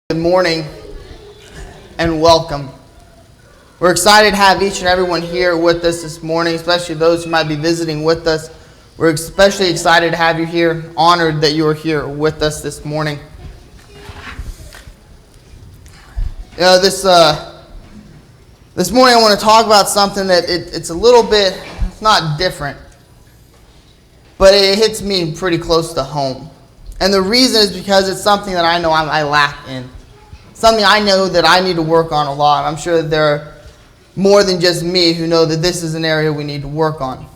Good morning and welcome. We're excited to have each and everyone here with us this morning, especially those who might be visiting with us. We're especially excited to have you here, honored that you are here with us this morning. This morning I want to talk about something that it's a little bit, it's not different, but it hits me pretty close to home. And the reason is because it's something that I know I lack in. Something I know that I need to work on a lot. I'm sure that there are more than just me who know that this is an area we need to work on.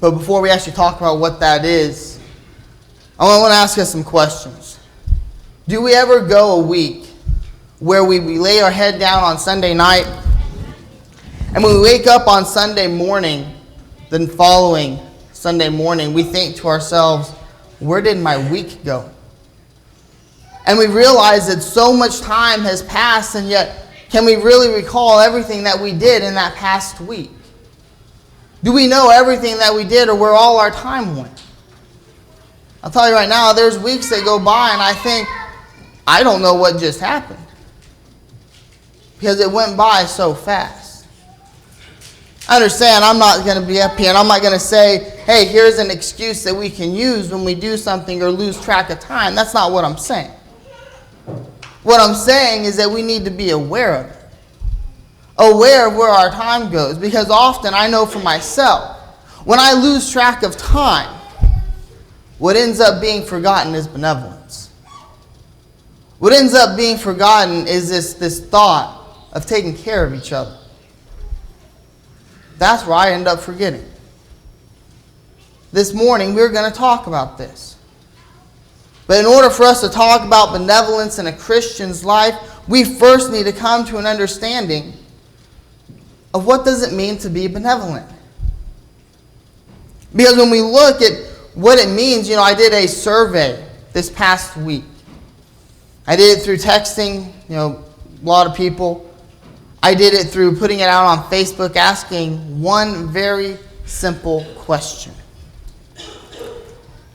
But before we actually talk about what that is, I want to ask us some questions. Do we ever go a week where we lay our head down on Sunday night, and when we wake up on Sunday morning, the following Sunday morning, we think to ourselves, where did my week go? And we realize that so much time has passed, and yet can we really recall everything that we did in that past week? Do we know everything that we did or where all our time went? I'll tell you right now, there's weeks that go by and I think, I don't know what just happened. Because it went by so fast. I understand I'm not going to be up here and I'm not going to say, hey, here's an excuse that we can use when we do something or lose track of time. That's not what I'm saying. What I'm saying is that we need to be aware of it. Aware of where our time goes. Because often I know for myself, when I lose track of time, what ends up being forgotten is benevolence. What ends up being forgotten is this thought of taking care of each other. That's where I end up forgetting. This morning we're going to talk about this. But in order for us to talk about benevolence in a Christian's life, we first need to come to an understanding of what does it mean to be benevolent. Because when we look at what it means, I did a survey this past week. I did it through texting, a lot of people. I did it through putting it out on Facebook, asking one very simple question.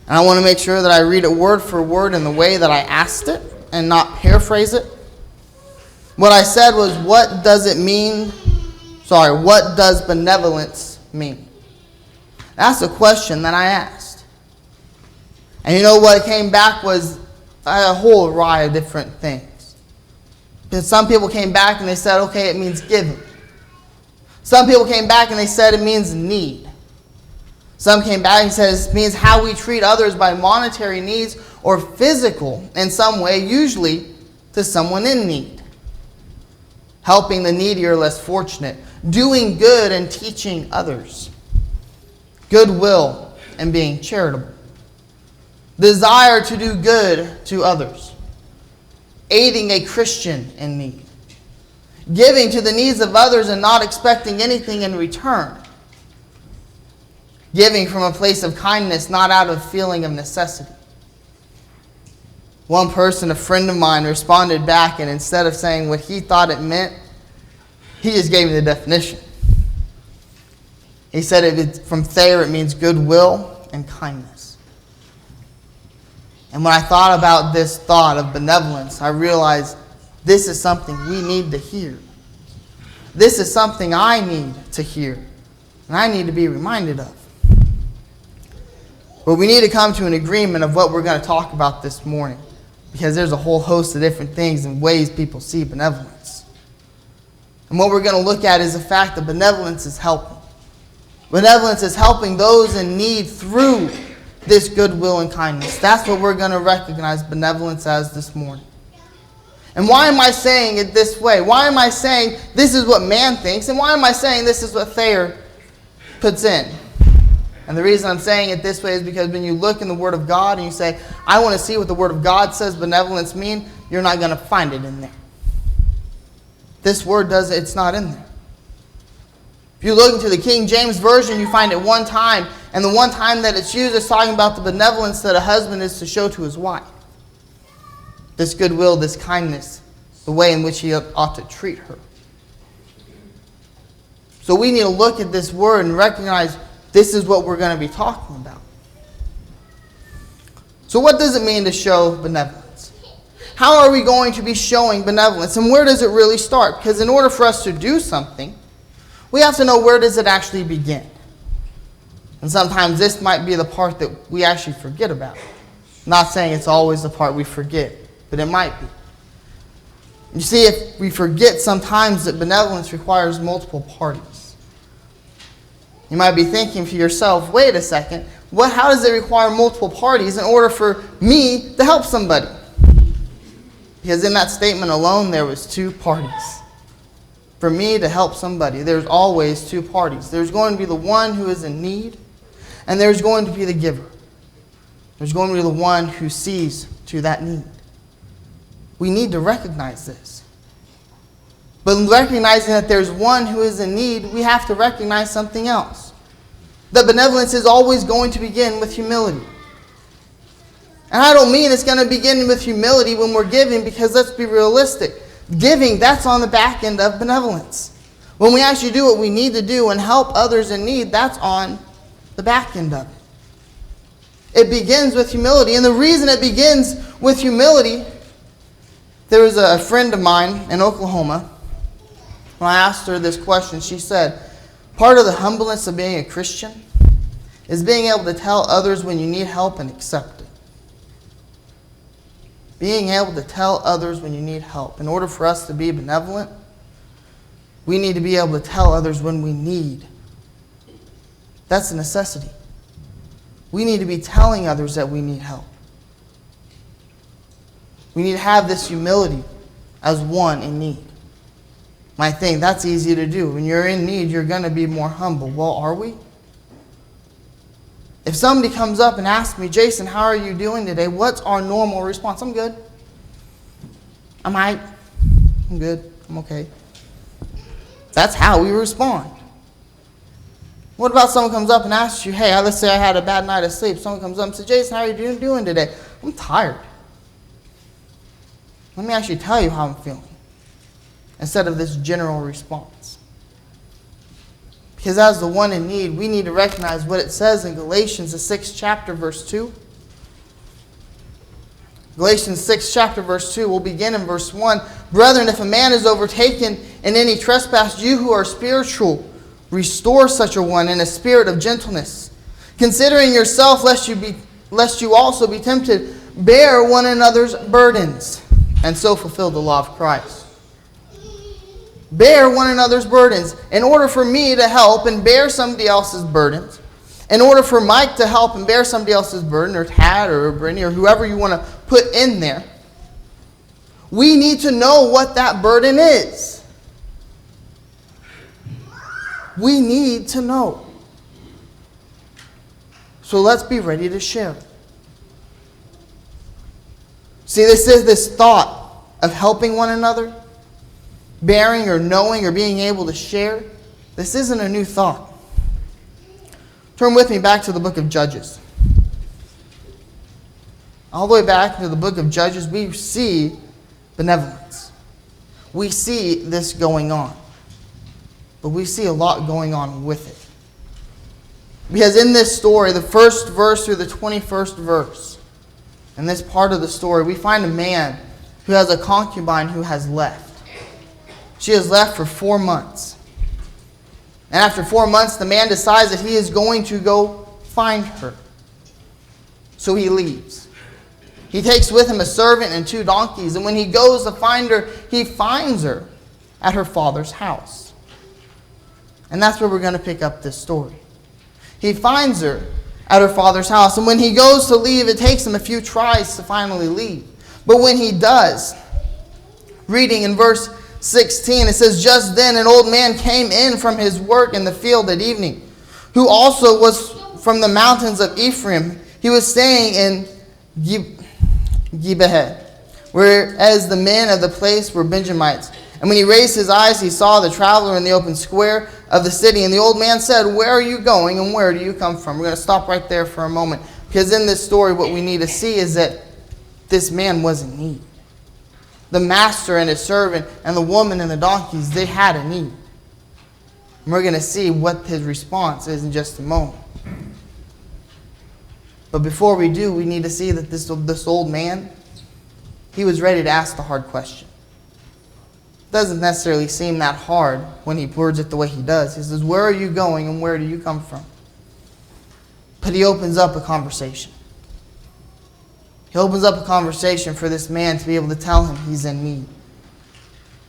And I want to make sure that I read it word for word in the way that I asked it and not paraphrase it. What I said was, what does benevolence mean? That's the question that I asked. And you know what came back was a whole array of different things. Because some people came back and they said, okay, it means giving. Some people came back and they said it means need. Some came back and said it means how we treat others by monetary needs or physical in some way, usually to someone in need. Helping the needy or less fortunate. Doing good and teaching others. Goodwill and being charitable. Desire to do good to others. Aiding a Christian in need. Giving to the needs of others and not expecting anything in return. Giving from a place of kindness, not out of a feeling of necessity. One person, a friend of mine, responded back, and instead of saying what he thought it meant, he just gave me the definition. He said from Thayer it means goodwill and kindness. And when I thought about this thought of benevolence, I realized this is something we need to hear. This is something I need to hear, and I need to be reminded of. But we need to come to an agreement of what we're going to talk about this morning. Because there's a whole host of different things and ways people see benevolence. And what we're going to look at is the fact that benevolence is helping. Benevolence is helping those in need through this goodwill and kindness. That's what we're going to recognize benevolence as this morning. And why am I saying it this way? Why am I saying this is what man thinks? And why am I saying this is what Thayer puts in? And the reason I'm saying it this way is because when you look in the Word of God and you say, I want to see what the Word of God says benevolence mean, you're not going to find it in there. This word it's not in there. If you look into the King James Version, you find it one time, and the one time that it's used is talking about the benevolence that a husband is to show to his wife. This goodwill, this kindness, the way in which he ought to treat her. So we need to look at this word and recognize this is what we're going to be talking about. So what does it mean to show benevolence? how are we going to be showing benevolence? And where does it really start? Because in order for us to do something, we have to know where does it actually begin. And sometimes this might be the part that we actually forget about. Not saying it's always the part we forget, but it might be. You see, if we forget sometimes that benevolence requires multiple parties. You might be thinking to yourself, wait a second, how does it require multiple parties in order for me to help somebody? Because in that statement alone, there was two parties. For me to help somebody, there's always two parties. There's going to be the one who is in need, and there's going to be the giver. There's going to be the one who sees to that need. We need to recognize this. But recognizing that there's one who is in need, we have to recognize something else. That benevolence is always going to begin with humility. And I don't mean it's going to begin with humility when we're giving, because let's be realistic. Giving, that's on the back end of benevolence. When we actually do what we need to do and help others in need, that's on the back end of it. It begins with humility. And the reason it begins with humility, there was a friend of mine in Oklahoma. When I asked her this question, she said, part of the humbleness of being a Christian is being able to tell others when you need help and accept it. Being able to tell others when you need help. In order for us to be benevolent, we need to be able to tell others when we need. That's a necessity. We need to be telling others that we need help. We need to have this humility as one in need. Might think that's easy to do. When you're in need, you're going to be more humble. Well, are we? If somebody comes up and asks me, Jason, how are you doing today? What's our normal response? I'm good. I'm good. I'm okay. That's how we respond. What about someone comes up and asks you, hey, let's say I had a bad night of sleep. Someone comes up and says, Jason, how are you doing today? I'm tired. Let me actually tell you how I'm feeling, instead of this general response. Because as the one in need, we need to recognize what it says in Galatians, the 6th chapter, verse 2. Galatians 6th chapter, verse 2, we'll begin in verse 1. Brethren, if a man is overtaken in any trespass, you who are spiritual, restore such a one in a spirit of gentleness, considering yourself, lest you also be tempted. Bear one another's burdens, and so fulfill the law of Christ. Bear one another's burdens. In order for me to help and bear somebody else's burdens, in order for Mike to help and bear somebody else's burden, or Tad or Brittany or whoever you want to put in there, we need to know what that burden is. We need to know. So let's be ready to share. See, this is this thought of helping one another, bearing or knowing or being able to share. This isn't a new thought. Turn with me back to the book of Judges. All the way back to the book of Judges, we see benevolence. We see this going on. But we see a lot going on with it. Because in this story, the first verse through the 21st verse, in this part of the story, we find a man who has a concubine who has left. She has left for 4 months. And after 4 months, the man decides that he is going to go find her. So he leaves. He takes with him a servant and 2 donkeys. And when he goes to find her, he finds her at her father's house. And that's where we're going to pick up this story. He finds her at her father's house. And when he goes to leave, it takes him a few tries to finally leave. But when he does, reading in verse 16, it says, just then an old man came in from his work in the field at evening, who also was from the mountains of Ephraim. He was staying in Gibeah, whereas the men of the place were Benjamites. And when he raised his eyes, he saw the traveler in the open square of the city. And the old man said, where are you going and where do you come from? We're going to stop right there for a moment. Because in this story, what we need to see is that this man was in need. The master and his servant and the woman and the donkeys, they had a need. And we're going to see what his response is in just a moment. But before we do, we need to see that this old man, he was ready to ask the hard question. It doesn't necessarily seem that hard when he words it the way he does. He says, where are you going and where do you come from? But he opens up a conversation. He opens up a conversation for this man to be able to tell him he's in need.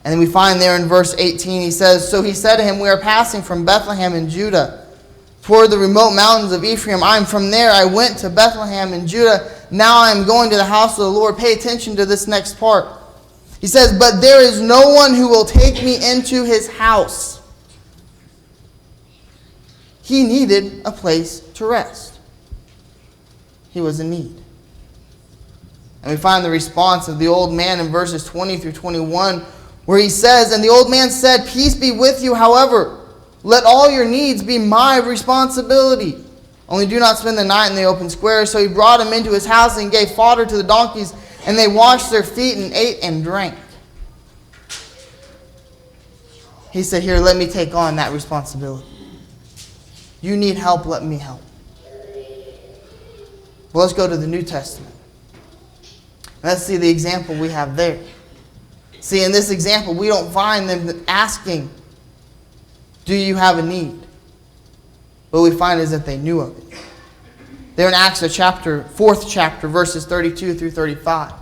And then we find there in verse 18, he says, so he said to him, we are passing from Bethlehem in Judah toward the remote mountains of Ephraim. I am from there. I went to Bethlehem in Judah. Now I am going to the house of the Lord. Pay attention to this next part. He says, but there is no one who will take me into his house. He needed a place to rest. He was in need. And we find the response of the old man in verses 20 through 21, where he says, and the old man said, peace be with you, however, let all your needs be my responsibility. Only do not spend the night in the open square. So he brought him into his house and gave fodder to the donkeys, and they washed their feet and ate and drank. He said, here, let me take on that responsibility. You need help, let me help. Well, let's go to the New Testament. Let's see the example we have there. See, in this example, we don't find them asking, do you have a need? What we find is that they knew of it. There in Acts, the 4th chapter, verses 32 through 35.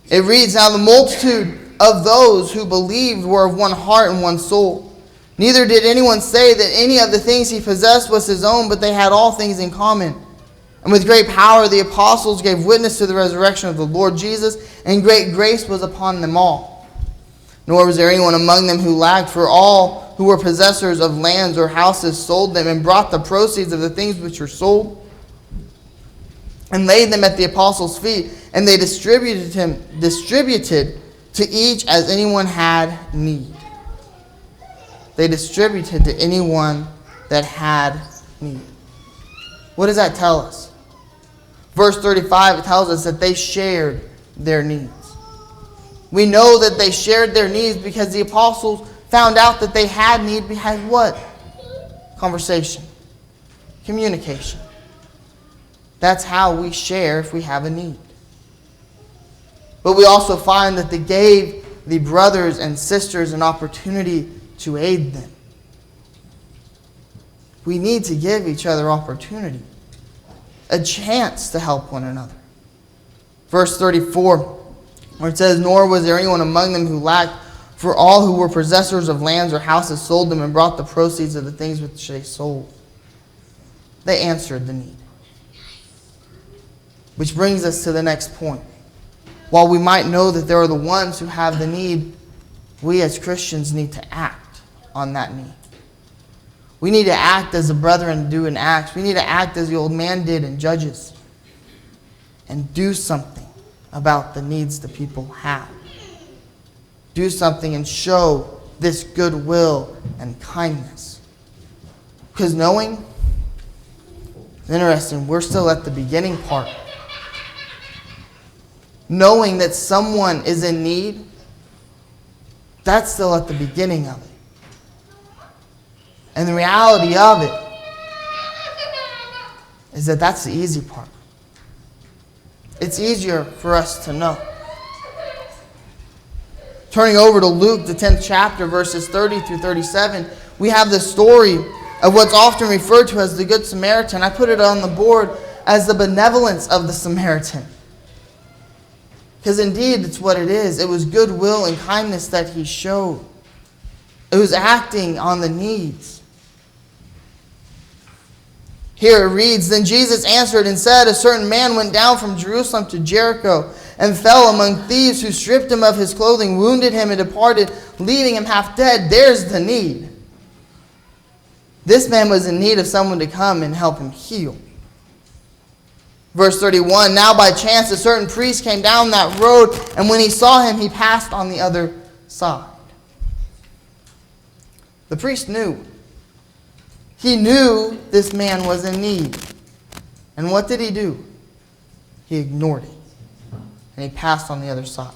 It reads, now the multitude of those who believed were of one heart and one soul. Neither did anyone say that any of the things he possessed was his own, but they had all things in common. And with great power the apostles gave witness to the resurrection of the Lord Jesus, and great grace was upon them all. Nor was there anyone among them who lacked, for all who were possessors of lands or houses sold them, and brought the proceeds of the things which were sold, and laid them at the apostles' feet, and they distributed to each as anyone had need. They distributed to anyone that had need. What does that tell us? Verse 35, it tells us that they shared their needs. We know that they shared their needs because the apostles found out that they had need behind what? Conversation. Communication. That's how we share if we have a need. But we also find that they gave the brothers and sisters an opportunity to aid them. We need to give each other opportunity, a chance to help one another. Verse 34, where it says, nor was there anyone among them who lacked, for all who were possessors of lands or houses sold them and brought the proceeds of the things which they sold. They answered the need. Which brings us to the next point. While we might know that there are the ones who have the need, we as Christians need to act on that need. We need to act as the brethren do in Acts. We need to act as the old man did in Judges. And do something about the needs the people have. Do something and show this goodwill and kindness. Because knowing, it's interesting, we're still at the beginning part. Knowing that someone is in need, that's still at the beginning of it. And the reality of it is that that's the easy part. It's easier for us to know. Turning over to Luke, the 10th chapter, verses 30 through 37, we have the story of what's often referred to as the Good Samaritan. I put it on the board as the benevolence of the Samaritan. Because indeed, it's what it is. It was goodwill and kindness that he showed. It was acting on the needs. Here it reads, then Jesus answered and said, a certain man went down from Jerusalem to Jericho and fell among thieves who stripped him of his clothing, wounded him, and departed, leaving him half dead. There's the need. This man was in need of someone to come and help him heal. Verse 31, now by chance a certain priest came down that road, and when he saw him, he passed on the other side. The priest knew. He knew this man was in need. And what did he do? He ignored it. And he passed on the other side.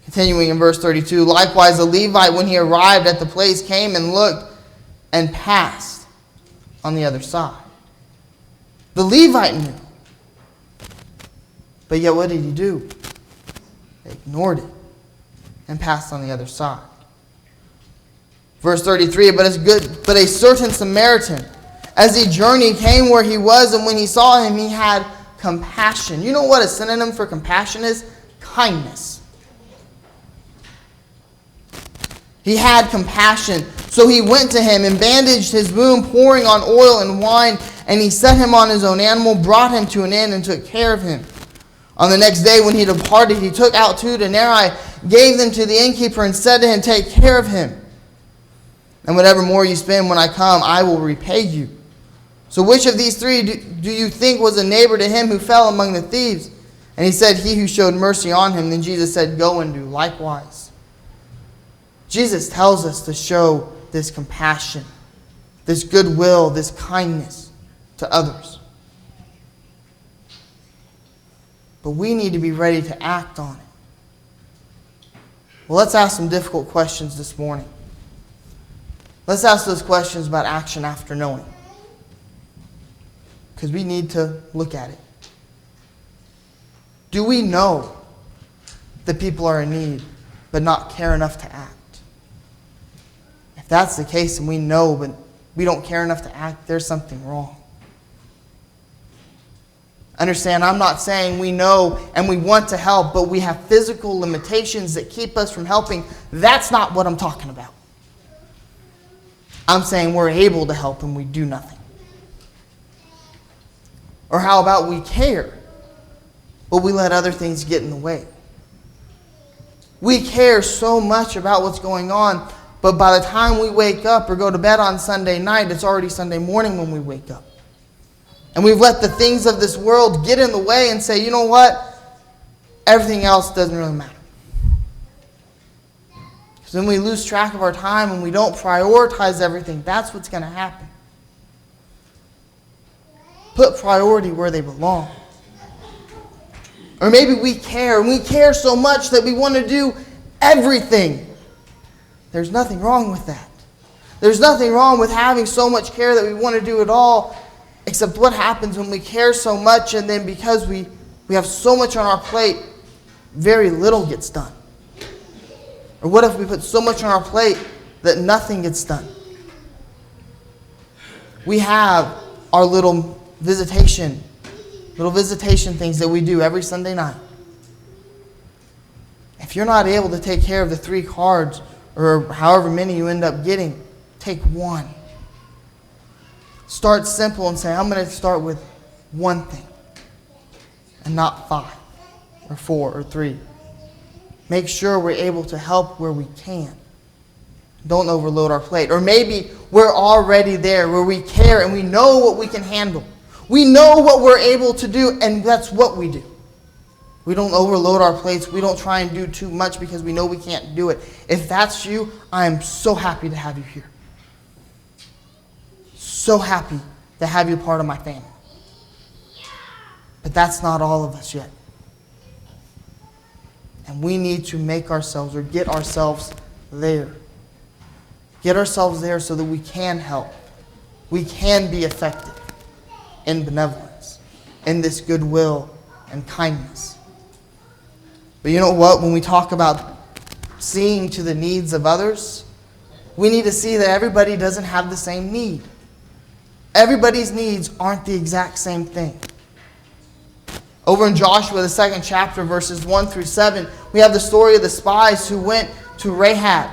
Continuing in verse 32, likewise the Levite, when he arrived at the place, came and looked and passed on the other side. The Levite knew. But yet what did he do? They ignored it and passed on the other side. Verse 33, but a certain Samaritan, as he journeyed, came where he was, and when he saw him, he had compassion. You know what a synonym for compassion is? Kindness. He had compassion. So he went to him and bandaged his wound, pouring on oil and wine, and he set him on his own animal, brought him to an inn, and took care of him. On the next day when he departed, he took out 2 denarii, gave them to the innkeeper, and said to him, take care of him. And whatever more you spend when I come, I will repay you. So which of these 3 do you think was a neighbor to him who fell among the thieves? And he said, he who showed mercy on him. Then Jesus said, go and do likewise. Jesus tells us to show this compassion, this goodwill, this kindness to others. But we need to be ready to act on it. Well, let's ask some difficult questions this morning. Let's ask those questions about action after knowing. Because we need to look at it. Do we know that people are in need, but not care enough to act? If that's the case and we know, but we don't care enough to act, there's something wrong. Understand, I'm not saying we know and we want to help, but we have physical limitations that keep us from helping. That's not what I'm talking about. I'm saying we're able to help and we do nothing. Or how about we care, but we let other things get in the way? We care so much about what's going on, but by the time we wake up or go to bed on Sunday night, it's already Sunday morning when we wake up. And we've let the things of this world get in the way and say, you know what? Everything else doesn't really matter. Because when we lose track of our time and we don't prioritize everything, that's what's going to happen. Put priority where they belong. Or maybe we care, and we care so much that we want to do everything. There's nothing wrong with that. There's nothing wrong with having so much care that we want to do it all. Except what happens when we care so much and then because we have so much on our plate, very little gets done? Or what if we put so much on our plate that nothing gets done? We have our little visitation things that we do every Sunday night. If you're not able to take care of the 3 cards or however many you end up getting, take 1. Start simple and say, I'm going to start with 1 thing and not 5 or 4 or 3. Make sure we're able to help where we can. Don't overload our plate. Or maybe we're already there where we care and we know what we can handle. We know what we're able to do, and that's what we do. We don't overload our plates. We don't try and do too much because we know we can't do it. If that's you, I am so happy to have you here. So happy to have you part of my family. But that's not all of us yet. And we need to make ourselves or get ourselves there. Get ourselves there so that we can help. We can be effective in benevolence, in this goodwill and kindness. But you know what? When we talk about seeing to the needs of others, we need to see that everybody doesn't have the same need. Everybody's needs aren't the exact same thing. Over in Joshua, the 2nd chapter, verses 1 through 7, we have the story of the spies who went to Rahab.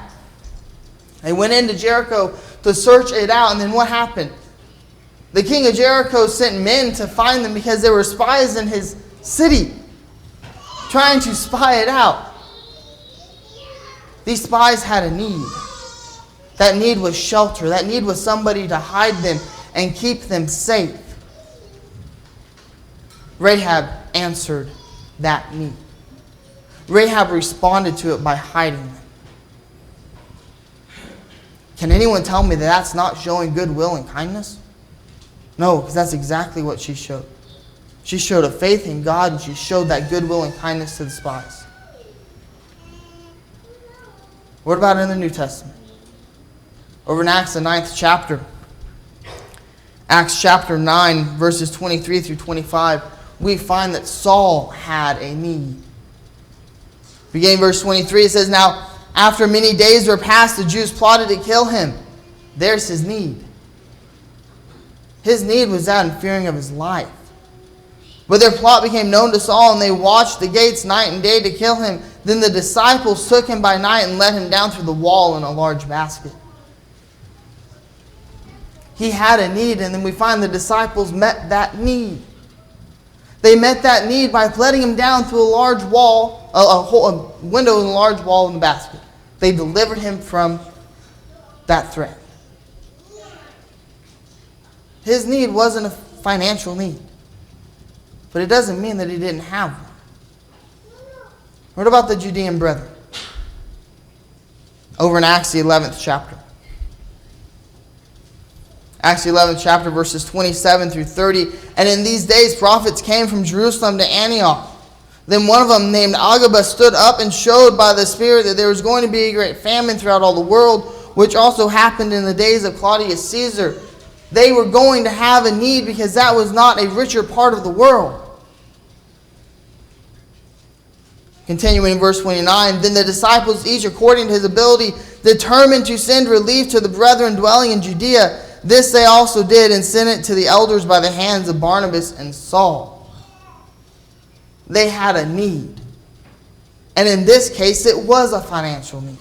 They went into Jericho to search it out, and then what happened? The king of Jericho sent men to find them because there were spies in his city trying to spy it out. These spies had a need. That need was shelter. That need was somebody to hide them and keep them safe. Rahab answered that need. Rahab responded to it by hiding them. Can anyone tell me that that's not showing goodwill and kindness? No, because that's exactly what she showed. She showed a faith in God, and she showed that goodwill and kindness to the spies. What about in the New Testament? Over in Acts, the 9th chapter. Acts chapter 9, verses 23 through 25. we find that Saul had a need. Beginning verse 23, it says, "Now, after many days were passed, the Jews plotted to kill him." There's his need. His need was that in fearing of his life. But their plot became known to Saul, and they watched the gates night and day to kill him. Then the disciples took him by night and let him down through the wall in a large basket. He had a need, and then we find the disciples met that need. They met that need by letting him down through a large wall, a window in a large wall in the basket. They delivered him from that threat. His need wasn't a financial need, but it doesn't mean that he didn't have one. What about the Judean brethren? Over in Acts the 11th chapter. Acts the 11th chapter, verses 27 through 30. "And in these days prophets came from Jerusalem to Antioch. Then one of them, named Agabus, stood up and showed by the Spirit that there was going to be a great famine throughout all the world, which also happened in the days of Claudius Caesar." They were going to have a need because that was not a richer part of the world. Continuing in verse 29, "Then the disciples, each according to his ability, determined to send relief to the brethren dwelling in Judea. This they also did, and sent it to the elders by the hands of Barnabas and Saul." They had a need. And in this case, it was a financial need,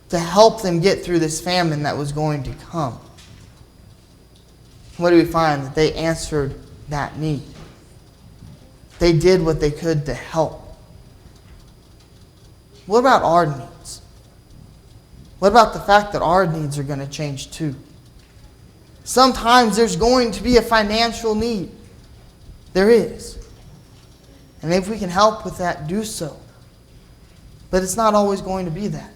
to help them get through this famine that was going to come. What do we find? That they answered that need. They did what they could to help. What about our needs? What about the fact that our needs are going to change too? Sometimes there's going to be a financial need. There is. And if we can help with that, do so. But it's not always going to be that.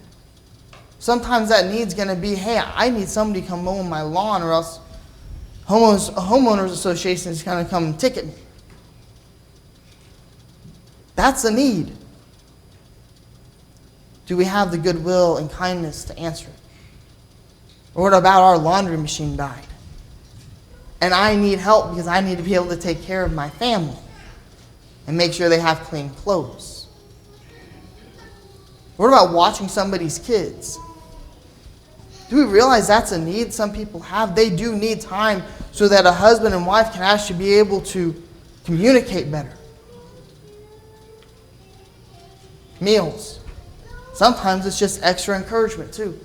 Sometimes that need's going to be, hey, I need somebody to come mow my lawn, or else homeowners association is going to come and ticket me. That's a need. Do we have the goodwill and kindness to answer it? Or what about our laundry machine died? And I need help because I need to be able to take care of my family and make sure they have clean clothes. What about watching somebody's kids? Do we realize that's a need some people have? They do need time so that a husband and wife can actually be able to communicate better. Meals. Sometimes it's just extra encouragement too.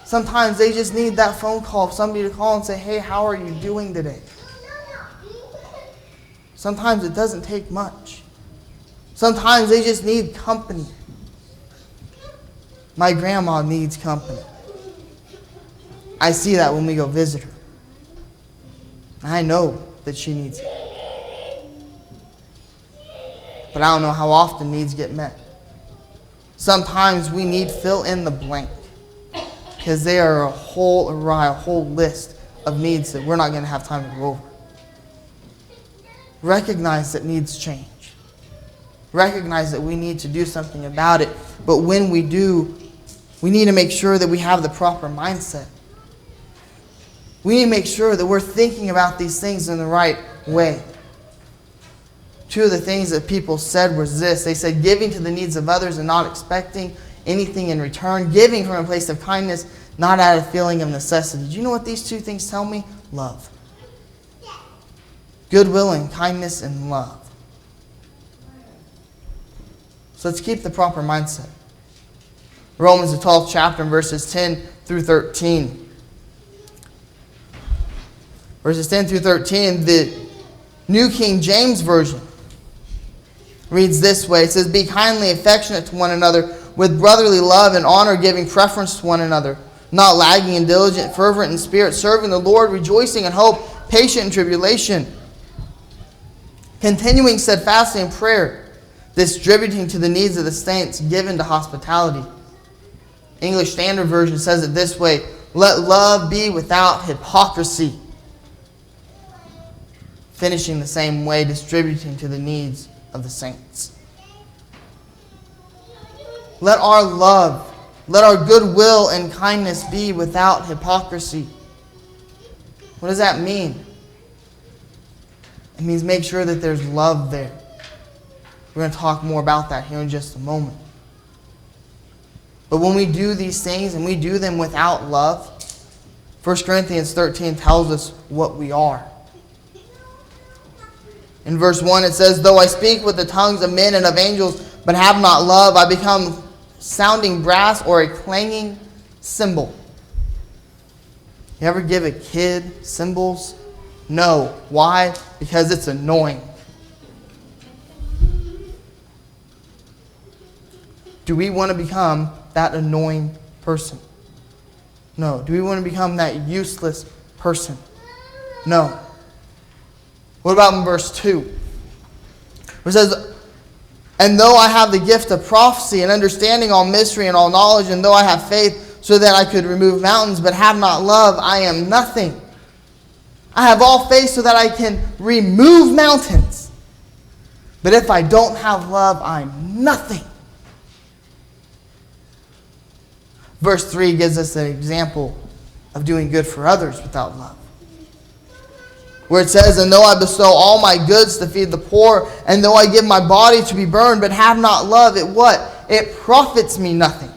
Sometimes they just need that phone call of somebody to call and say, hey, how are you doing today? Sometimes it doesn't take much. Sometimes they just need company. My grandma needs company. I see that when we go visit her. I know that she needs it. But I don't know how often needs get met. Sometimes we need fill in the blank, because there are a whole list of needs that we're not going to have time to go over. Recognize that needs change. Recognize that we need to do something about it. But when we do, we need to make sure that we have the proper mindset. We need to make sure that we're thinking about these things in the right way. Two of the things that people said was this. They said, giving to the needs of others and not expecting anything in return. Giving from a place of kindness, not out of a feeling of necessity. Do you know what these two things tell me? Love. Goodwill and kindness and love. So let's keep the proper mindset. Romans, the 12th chapter, verses 10 through 13. Verses 10 through 13, the New King James Version reads this way. It says, be kindly affectionate to one another with brotherly love and honor, giving preference to one another, not lagging in diligent, fervent in spirit, serving the Lord, rejoicing in hope, patient in tribulation, continuing steadfastly in prayer, distributing to the needs of the saints, given to hospitality. English Standard Version says it this way, let love be without hypocrisy. Finishing the same way, distributing to the needs of the saints. Let our love, let our goodwill and kindness be without hypocrisy. What does that mean? It means make sure that there's love there. We're going to talk more about that here in just a moment. But when we do these things and we do them without love, 1 Corinthians 13 tells us what we are. In verse 1 it says, "Though I speak with the tongues of men and of angels, but have not love, I become sounding brass or a clanging cymbal." You ever give a kid cymbals? No. Why? Because it's annoying. Do we want to become that annoying person? No. Do we want to become that useless person? No. What about in verse 2? Where it says, "And though I have the gift of prophecy and understanding all mystery and all knowledge, and though I have faith so that I could remove mountains, but have not love, I am nothing." I have all faith so that I can remove mountains. But if I don't have love, I'm nothing. Verse 3 gives us an example of doing good for others without love. Where it says, "And though I bestow all my goods to feed the poor, and though I give my body to be burned, but have not love, it what? It profits me nothing."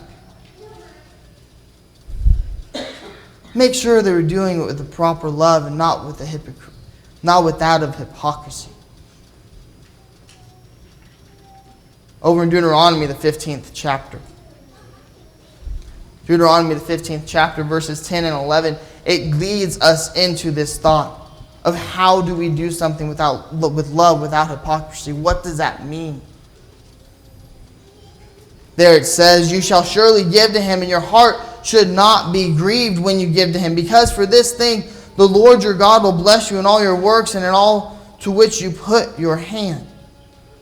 Make sure that we're doing it with the proper love and not with that of hypocrisy. Over in Deuteronomy, the 15th chapter. Deuteronomy, the 15th chapter, verses 10 and 11, it leads us into this thought of how do we do something with love, without hypocrisy. What does that mean? There it says, "You shall surely give to him, and your heart should not be grieved when you give to him. Because for this thing the Lord your God will bless you in all your works and in all to which you put your hand.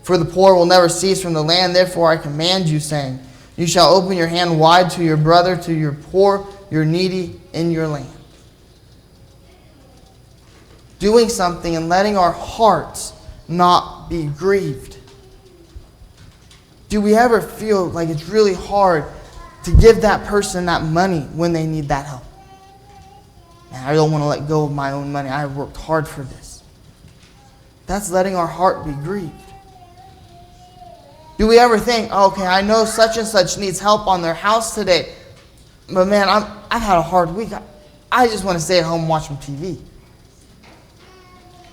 For the poor will never cease from the land. Therefore I command you, saying, you shall open your hand wide to your brother, to your poor, your needy in your land." Doing something and letting our hearts not be grieved. Do we ever feel like it's really hard to give that person that money when they need that help? Man, I don't want to let go of my own money. I have worked hard for this. That's letting our heart be grieved. Do we ever think, okay, I know such and such needs help on their house today, but man, I've had a hard week. I just want to stay at home and watch some TV.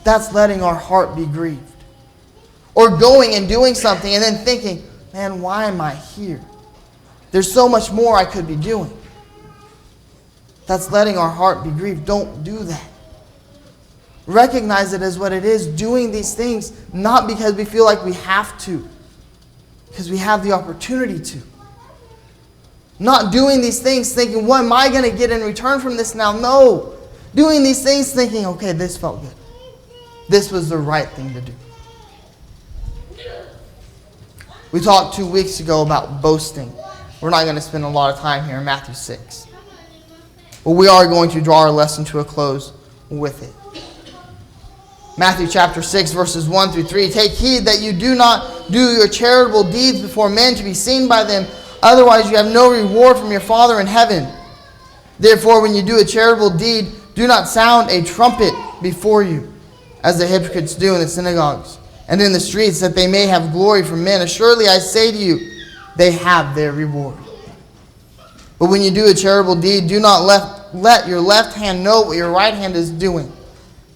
That's letting our heart be grieved. Or going and doing something and then thinking, man, why am I here? There's so much more I could be doing. That's letting our heart be grieved. Don't do that. Recognize it as what it is, doing these things not because we feel like we have to, because we have the opportunity to. Not doing these things thinking, what am I going to get in return from this now? No. Doing these things thinking, okay, this felt good. This was the right thing to do. We talked 2 weeks ago about boasting. We're not going to spend a lot of time here in Matthew 6. But we are going to draw our lesson to a close with it. Matthew chapter 6, verses 1 through 3. "Take heed that you do not do your charitable deeds before men to be seen by them. Otherwise you have no reward from your Father in heaven. Therefore when you do a charitable deed, do not sound a trumpet before you, as the hypocrites do in the synagogues and in the streets, that they may have glory from men. Assuredly I say to you, they have their reward. But when you do a charitable deed, do not let your left hand know what your right hand is doing,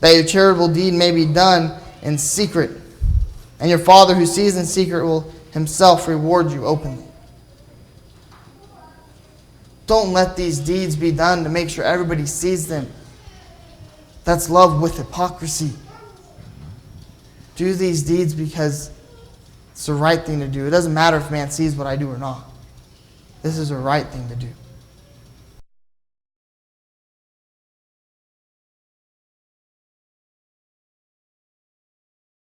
that your charitable deed may be done in secret. And your Father who sees in secret will himself reward you openly." Don't let these deeds be done to make sure everybody sees them. That's love with hypocrisy. Do these deeds because it's the right thing to do. It doesn't matter if man sees what I do or not. This is the right thing to do.